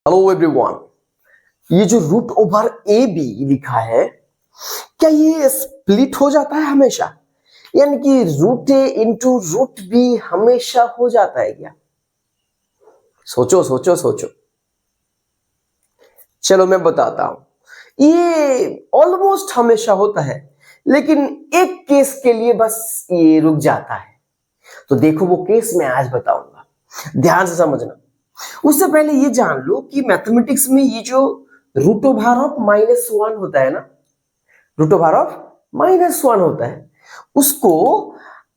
Hello everyone, ये जो root over A B लिखा है, क्या ये स्प्लिट हो जाता है हमेशा? यानी कि रूट ए इंटू रूट बी हमेशा हो जाता है क्या? सोचो सोचो सोचो। चलो मैं बताता हूं। ये ऑलमोस्ट हमेशा होता है, लेकिन एक केस के लिए बस ये रुक जाता है। तो देखो वो केस मैं आज बताऊंगा, ध्यान से समझना। उससे पहले ये जान लो कि मैथमेटिक्स में ये जो रूट ओवर ऑफ -1 होता है ना, रूट ओवर ऑफ -1 होता है, उसको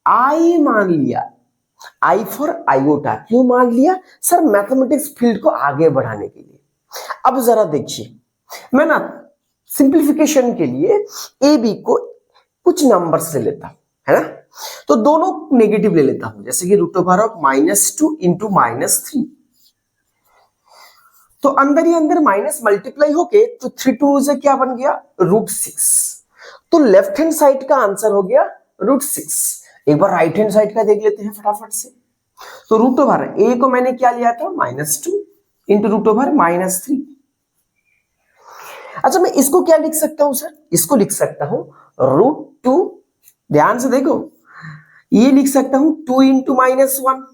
आई मान लिया। आई फॉर आयोटा क्यों मान लिया? सर मैथमेटिक्स फील्ड को आगे बढ़ाने के लिए। अब जरा देखिए, मैं ना सिंप्लीफिकेशन के लिए ए बी को कुछ नंबर्स ले लेता हूं, है ना। तो दोनों नेगेटिव ले लेता हूं, जैसे कि रूट ओवर ऑफ -2 इंटू -3। तो अंदर ही अंदर माइनस मल्टीप्लाई होके तो 3 2 से क्या बन गया? √6। तो लेफ्ट हैंड साइड का आंसर हो गया √6। एक बार राइट हैंड साइड का देख लेते हैं फटाफट से। तो रूट ओवर ए को मैंने क्या लिया था? -2 इंटू रूट ओवर -3। अच्छा, मैं इसको क्या लिख सकता हूं सर? इसको लिख सकता हूं √2। ध्यान से देखो, ये लिख सकता हूं 2 इंटू -1।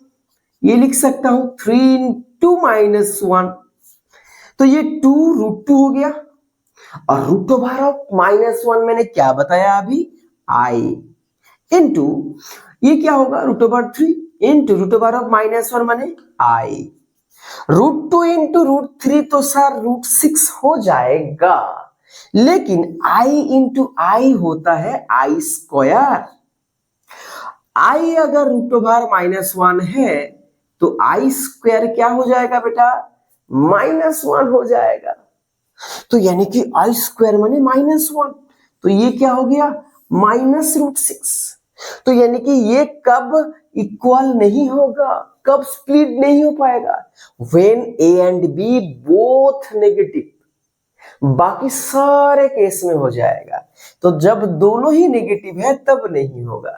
ये लिख सकता हूं 3 इंटू -1। तो ये 2 √2 हो गया। और रूट ओवर ऑफ -1 मैंने क्या बताया अभी? आई इंटू ये क्या होगा? √3 इंटू रूट ओवर ऑफ -1 माने आई। √2 इंटू √3 तो सर √6 हो जाएगा, लेकिन आई इंटू आई होता है आई स्क्वायर। आई अगर रूट ओवर -1 है तो आई स्क्वायर क्या हो जाएगा बेटा? -1 हो जाएगा। तो यानी कि आई स्क्वायर माने -1। तो ये क्या हो गया? -√6। तो यानी कि ये कब इक्वल नहीं होगा, कब स्प्लिट नहीं हो पाएगा? When A and B both negative. बाकी सारे केस में हो जाएगा। तो जब दोनों ही नेगेटिव है तब नहीं होगा।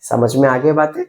समझ में आ गया बातें?